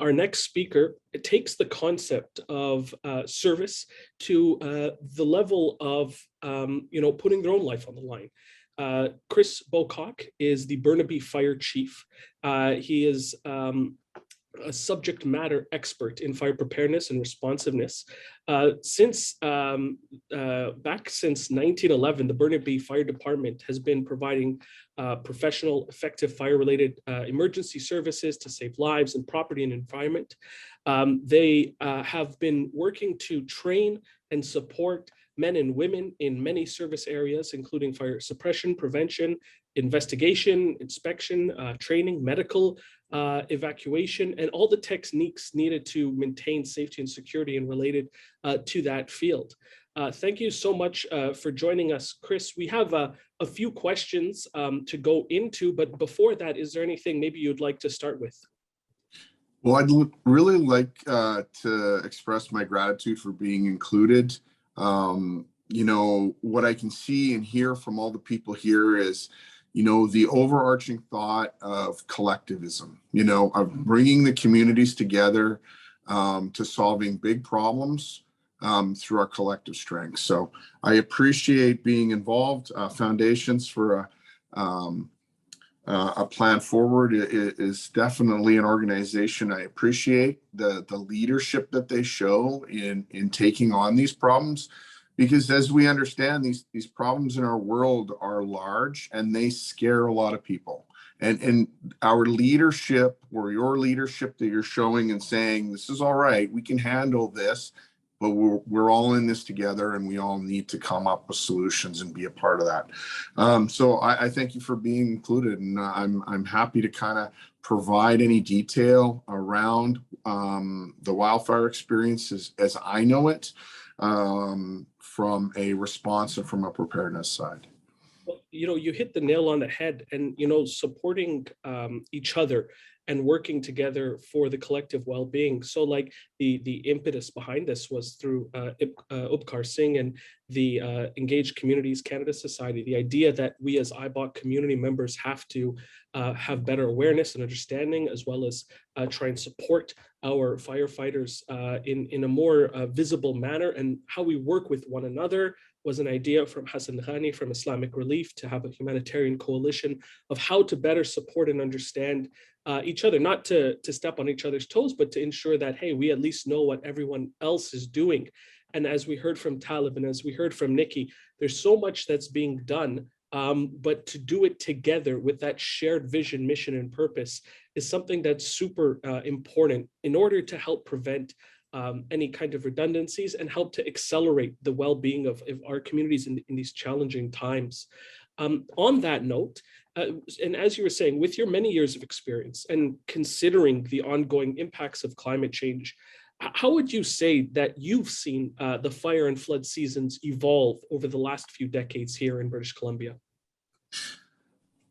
our next speaker, it takes the concept of service to the level of, putting their own life on the line. Chris Bowcock is the Burnaby Fire Chief. He is a subject matter expert in fire preparedness and responsiveness. Since 1911, the Burnaby Fire Department has been providing professional, effective fire-related emergency services to save lives and property and environment. They have been working to train and support men and women in many service areas, including fire suppression, prevention, investigation, inspection, training, medical evacuation, and all the techniques needed to maintain safety and security and related to that field. Thank you so much for joining us, Chris. We have a few questions to go into, but before that, is there anything maybe you'd like to start with? Well, I'd really like to express my gratitude for being included. What I can see and hear from all the people here is, the overarching thought of collectivism, of bringing the communities together to solving big problems through our collective strength. So I appreciate being involved. Foundations for a plan forward is definitely an organization I appreciate the leadership that they show in taking on these problems, because as we understand, these problems in our world are large and they scare a lot of people. And our leadership, or your leadership that you're showing and saying, this is all right, we can handle this, but we're all in this together and we all need to come up with solutions and be a part of that. So I thank you for being included, and I'm happy to kind of provide any detail around the wildfire experiences as I know it, from a response and from a preparedness side. Well, you hit the nail on the head, and, supporting each other and working together for the collective well-being. So like the impetus behind this was through Upkar Singh and the Engaged Communities Canada Society, the idea that we as IBOC community members have to have better awareness and understanding, as well as try and support our firefighters in a more visible manner, and how we work with one another was an idea from Hassan Ghani from Islamic Relief to have a humanitarian coalition of how to better support and understand each other, not to step on each other's toes, but to ensure that, hey, we at least know what everyone else is doing. And as we heard from Talib and as we heard from Nikki, there's so much that's being done, but to do it together with that shared vision, mission, and purpose is something that's super important in order to help prevent any kind of redundancies and help to accelerate the well-being of our communities in these challenging times. On that note, and as you were saying, with your many years of experience and considering the ongoing impacts of climate change, how would you say that you've seen the fire and flood seasons evolve over the last few decades here in British Columbia?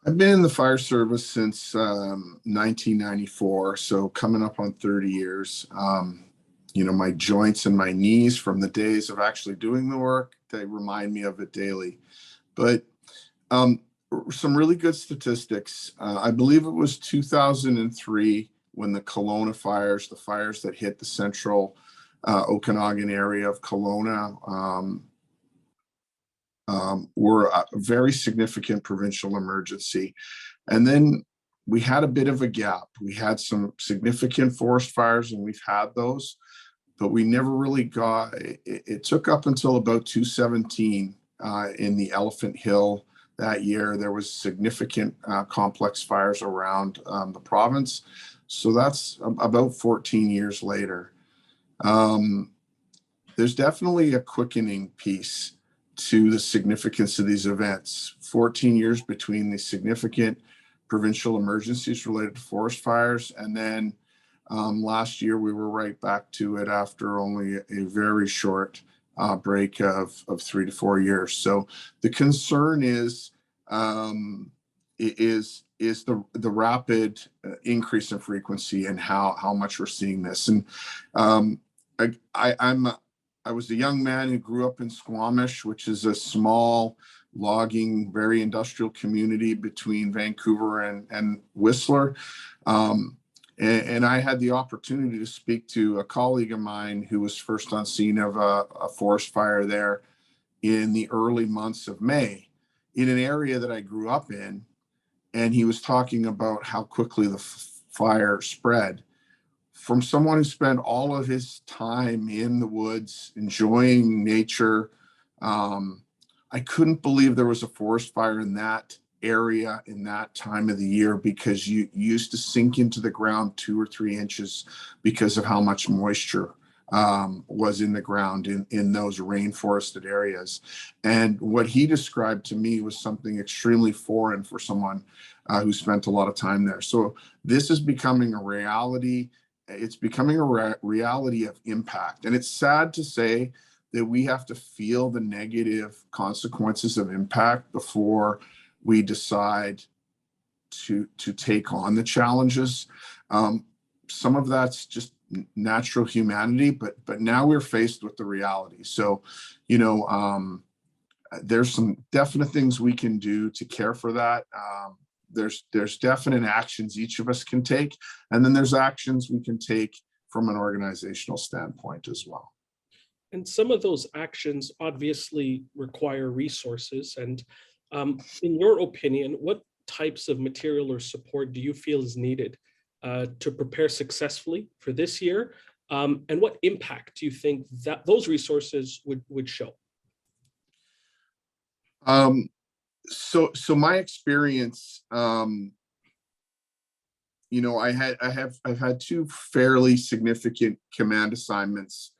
I've been in the fire service since 1994, so coming up on 30 years. My joints and my knees from the days of actually doing the work, they remind me of it daily. But some really good statistics. I believe it was 2003 when the Kelowna fires, the fires that hit the central Okanagan area of Kelowna, were a very significant provincial emergency. And then we had a bit of a gap. We had some significant forest fires, and we've had those, but we never really got, it took up until about 2017 in the Elephant Hill that year. There was significant complex fires around the province. So that's about 14 years later. There's definitely a quickening piece to the significance of these events. 14 years between the significant provincial emergencies related to forest fires, and then last year we were right back to it after only a very short break of 3 to 4 years. So the concern is the rapid increase in frequency and how much we're seeing this. And I was a young man who grew up in Squamish, which is a small logging, very industrial community between Vancouver and Whistler. And I had the opportunity to speak to a colleague of mine who was first on scene of a forest fire there in the early months of May in an area that I grew up in. And he was talking about how quickly the fire spread. From someone who spent all of his time in the woods, enjoying nature, I couldn't believe there was a forest fire in that area in that time of the year, because you used to sink into the ground 2 or 3 inches because of how much moisture was in the ground in those rainforested areas. And what he described to me was something extremely foreign for someone who spent a lot of time there. So this is becoming a reality. It's becoming a reality of impact. And it's sad to say that we have to feel the negative consequences of impact before we decide to take on the challenges. Some of that's just natural humanity, but now we're faced with the reality. So, there's some definite things we can do to care for that. There's definite actions each of us can take, and then there's actions we can take from an organizational standpoint as well. And some of those actions obviously require resources. And in your opinion, what types of material or support do you feel is needed to prepare successfully for this year? And what impact do you think that those resources would show? So my experience, I've had 2 fairly significant command assignments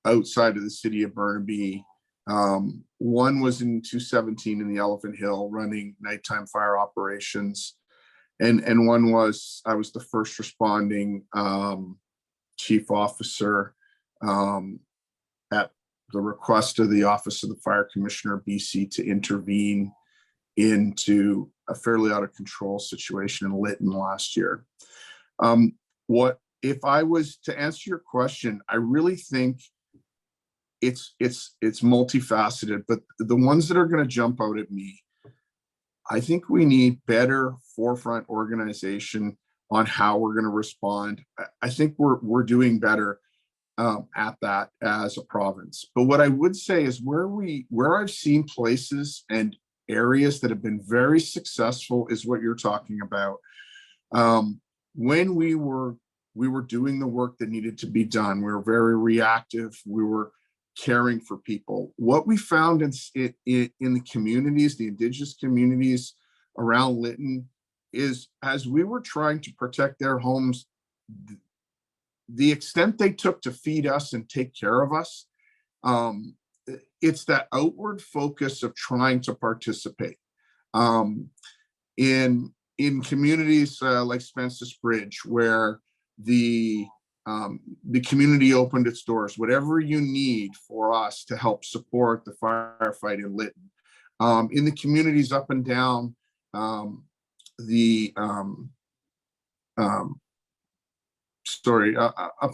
outside of the city of Burnaby. One was in 2017 in the Elephant Hill, running nighttime fire operations, and one was I was the first responding chief officer at the request of the Office of the Fire Commissioner BC to intervene into a fairly out of control situation in Lytton last year. What if I was to answer your question? I really think it's multifaceted, but the ones that are going to jump out at me, I think we need better forefront organization on how we're going to respond. I think we're doing better at that as a province. But what I would say is where I've seen places and areas that have been very successful is what you're talking about. When we were doing the work that needed to be done, we were very reactive. We were caring for people. What we found in the communities, the Indigenous communities around Lytton, is as we were trying to protect their homes, the extent they took to feed us and take care of us, it's that outward focus of trying to participate. In communities like Spence's Bridge, where the community opened its doors, whatever you need for us to help support the firefight in Lytton. In the communities up and down up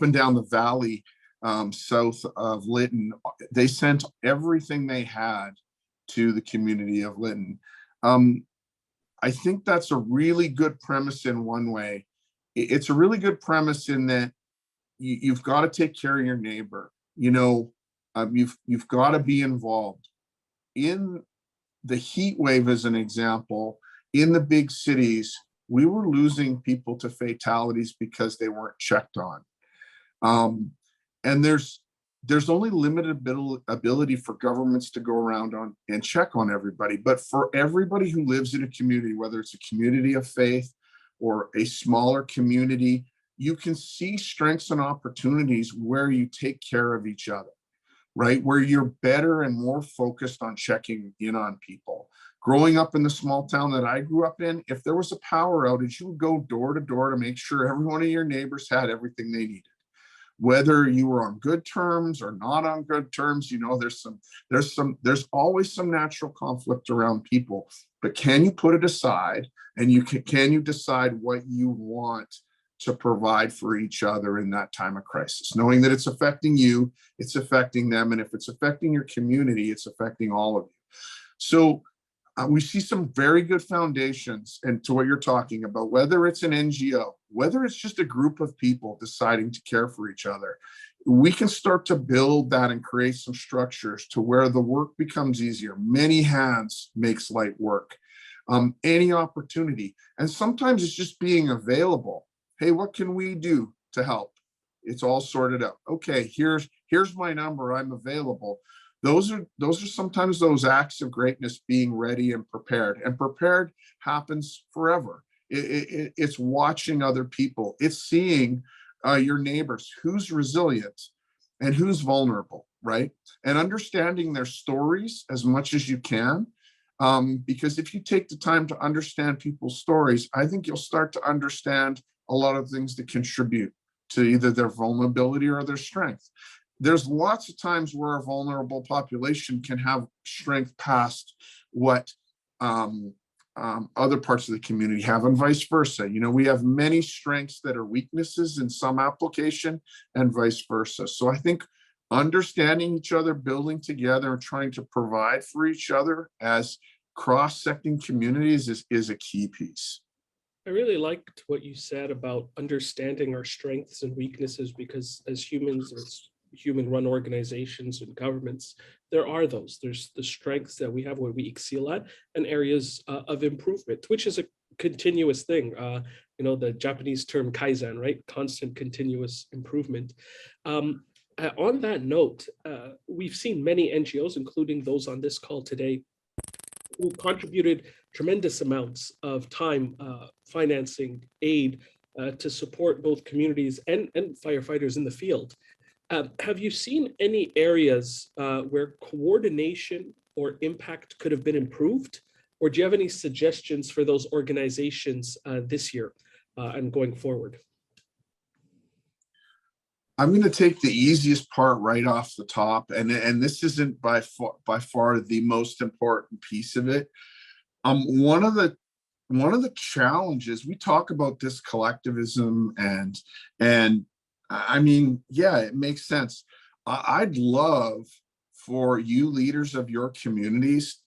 and down the valley south of Lytton, they sent everything they had to the community of Lytton. I think that's a really good premise in one way. It's a really good premise in that you've got to take care of your neighbor. You've got to be involved. In the heat wave, as an example, in the big cities, we were losing people to fatalities because they weren't checked on. And there's only limited ability for governments to go around and check on everybody. But for everybody who lives in a community, whether it's a community of faith or a smaller community, you can see strengths and opportunities where you take care of each other, right? Where you're better and more focused on checking in on people. Growing up in the small town that I grew up in, if there was a power outage, you would go door to door to make sure every one of your neighbors had everything they needed. Whether you were on good terms or not on good terms, there's always some natural conflict around people. But can you put it aside, and can you decide what you want to provide for each other in that time of crisis, knowing that it's affecting you, it's affecting them, and if it's affecting your community, it's affecting all of you. So We see some very good foundations, and to what you're talking about, whether it's an NGO, whether it's just a group of people deciding to care for each other, we can start to build that and create some structures to where the work becomes easier. Many hands makes light work. Any opportunity. And sometimes it's just being available. Hey, what can we do to help? It's all sorted out. Okay, here's my number. I'm available. Those are sometimes those acts of greatness, being ready and prepared. And prepared happens forever. It's watching other people. It's seeing your neighbors, who's resilient and who's vulnerable, right? And understanding their stories as much as you can. Because if you take the time to understand people's stories, I think you'll start to understand a lot of things that contribute to either their vulnerability or their strength. There's lots of times where a vulnerable population can have strength past what other parts of the community have, and vice versa. You know, we have many strengths that are weaknesses in some application, and vice versa. So I think understanding each other, building together, and trying to provide for each other as cross-secting communities is a key piece. I really liked what you said about understanding our strengths and weaknesses, because as humans, as human-run organizations and governments, there's the strengths that we have where we excel at, and areas of improvement, which is a continuous thing. The Japanese term kaizen, right? Constant, continuous improvement. On that note, we've seen many NGOs, including those on this call today, who contributed tremendous amounts of time, financing, aid to support both communities and firefighters in the field. Have you seen any areas where coordination or impact could have been improved? Or do you have any suggestions for those organizations this year and going forward? I'm going to take the easiest part right off the top, and this isn't by far the most important piece of it. One of the challenges, we talk about this collectivism, and I mean, yeah, it makes sense. I'd love for you leaders of your communities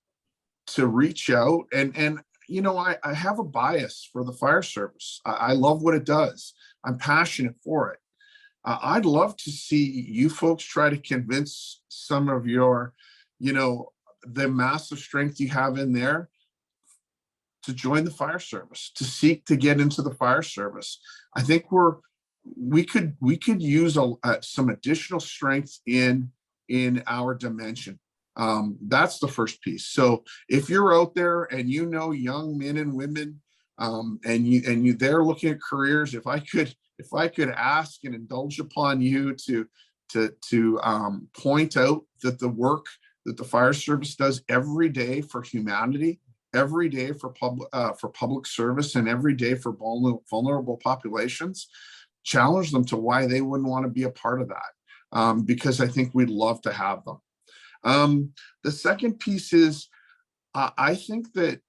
to reach out, and you know, I have a bias for the fire service. I love what it does. I'm passionate for it. I'd love to see you folks try to convince some of your, the massive strength you have in there to join the fire service, to seek to get into the fire service. I think we could use some additional strength in our dimension. That's the first piece. So if you're out there and you know young men and women, and they're looking at careers, if I could ask and indulge upon you to point out that the work that the fire service does every day for humanity, every day for public service, and every day for vulnerable populations, challenge them to why they wouldn't want to be a part of that, because I think we'd love to have them. The second piece is, I think that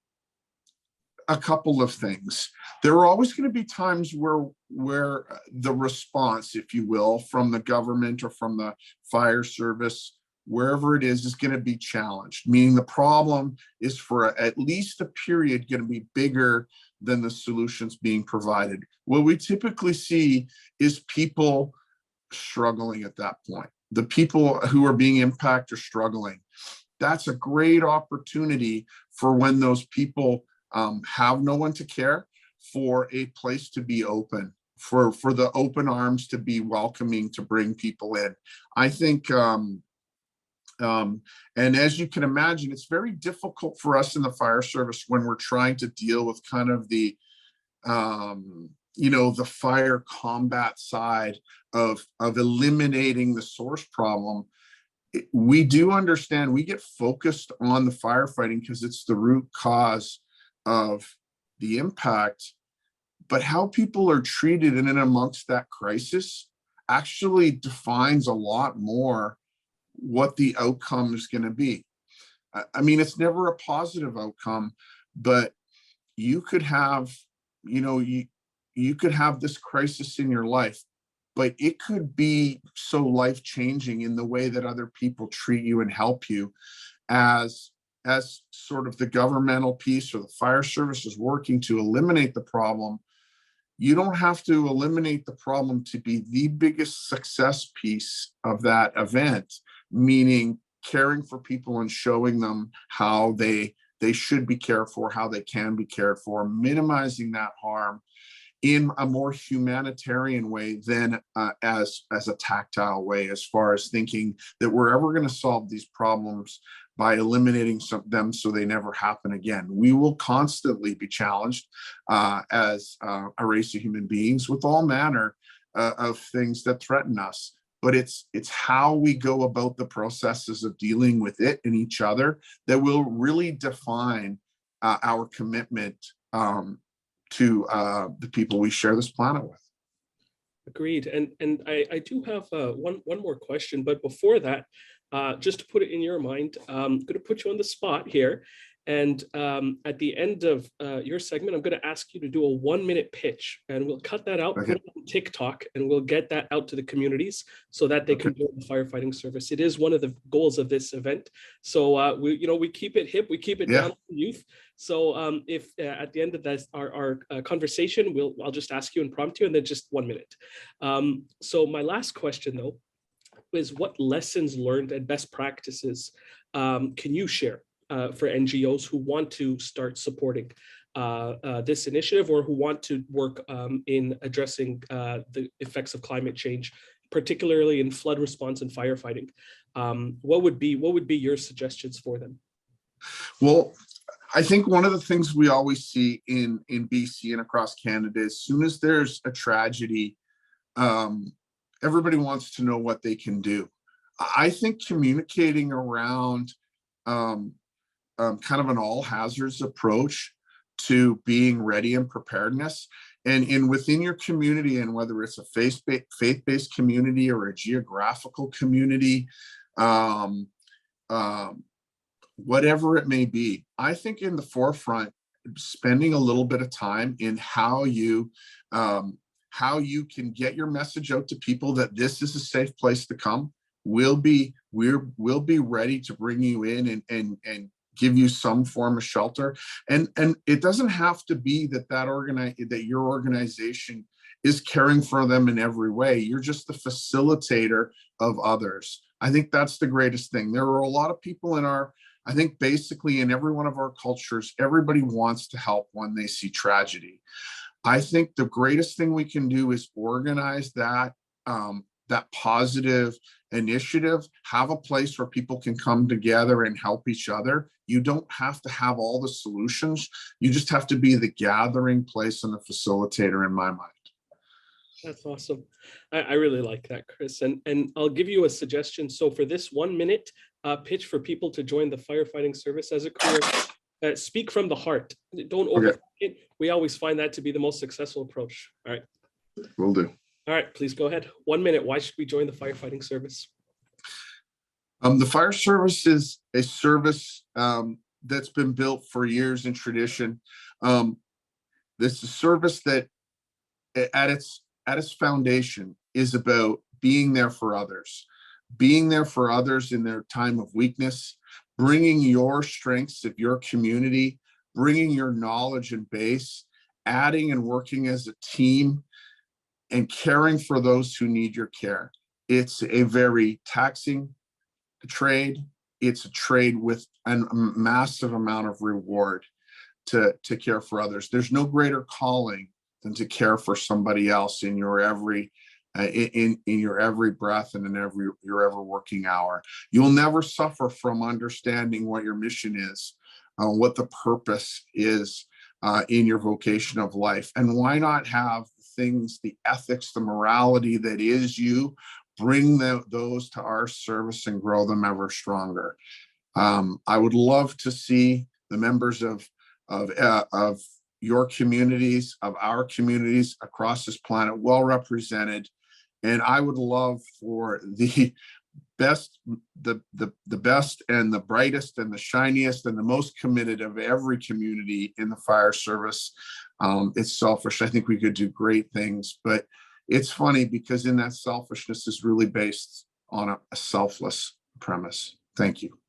a couple of things. There are always going to be times where the response, if you will, from the government or from the fire service, wherever it is going to be challenged, meaning the problem is for at least a period going to be bigger than the solutions being provided. What we typically see is people struggling at that point. The people who are being impacted are struggling. That's a great opportunity for when those people have no one to care, for a place to be open, for the open arms to be welcoming, to bring people in. I think, and as you can imagine, it's very difficult for us in the fire service when we're trying to deal with kind of the fire combat side of eliminating the source problem. We do understand, we get focused on the firefighting because it's the root cause of the impact, but how people are treated in and amongst that crisis actually defines a lot more what the outcome is going to be. I mean, it's never a positive outcome, but you could have, you could have this crisis in your life, but it could be so life-changing in the way that other people treat you and help you as as sort of the governmental piece or the fire service is working to eliminate the problem, you don't have to eliminate the problem to be the biggest success piece of that event, meaning caring for people and showing them how they should be cared for, how they can be cared for, minimizing that harm in a more humanitarian way than as a tactile way, as far as thinking that we're ever going to solve these problems by eliminating them so they never happen again. We will constantly be challenged as a race of human beings with all manner of things that threaten us. But it's how we go about the processes of dealing with it and each other that will really define our commitment to the people we share this planet with. Agreed. And I do have one more question, but before that, just to put it in your mind, I'm going to put you on the spot here. And at the end of your segment, I'm going to ask you to do a 1-minute pitch, and we'll cut that out, Okay. put it on TikTok, and we'll get that out to the communities so that they can join the firefighting service. It is one of the goals of this event. So we keep it hip, we keep it down to youth. So if at the end of this, our conversation, I'll just ask you impromptu, and then just 1 minute. So my last question, though, is what lessons learned and best practices can you share for NGOs who want to start supporting this initiative, or who want to work in addressing the effects of climate change, particularly in flood response and firefighting? What would be your suggestions for them? Well, I think one of the things we always see in BC and across Canada, as soon as there's a tragedy, everybody wants to know what they can do. I think communicating around kind of an all hazards approach to being ready and preparedness, and within your community, and whether it's a faith-based community or a geographical community, whatever it may be, I think in the forefront, spending a little bit of time in how you can get your message out to people that this is a safe place to come. We'll be ready to bring you in and give you some form of shelter. And it doesn't have to be that your organization is caring for them in every way. You're just the facilitator of others. I think that's the greatest thing. There are a lot of people I think basically in every one of our cultures, everybody wants to help when they see tragedy. I think the greatest thing we can do is organize that positive initiative, have a place where people can come together and help each other. You don't have to have all the solutions. You just have to be the gathering place and the facilitator, in my mind. That's awesome. I really like that, Chris. And I'll give you a suggestion. So for this 1 minute pitch for people to join the firefighting service as a career, speak from the heart. Don't overthink it. We always find that to be the most successful approach. All right. Will do. All right, please go ahead. 1 minute. Why should we join the firefighting service? The fire service is a service that's been built for years in tradition. This is a service that at its foundation is about being there for others in their time of weakness, bringing your strengths of your community, bringing your knowledge and base, adding and working as a team, and caring for those who need your care. It's a very taxing trade. It's a trade with a massive amount of reward to care for others. There's no greater calling than to care for somebody else in your every in your every breath and in your every working hour. You'll never suffer from understanding what your mission is, what the purpose is in your vocation of life. And why not have things, the ethics, the morality that is you, bring those to our service and grow them ever stronger. I would love to see the members of your communities, of our communities across this planet well represented. And I would love for the best and the brightest and the shiniest and the most committed of every community in the fire service. It's selfish. I think we could do great things, but it's funny because in that selfishness is really based on a selfless premise. Thank you.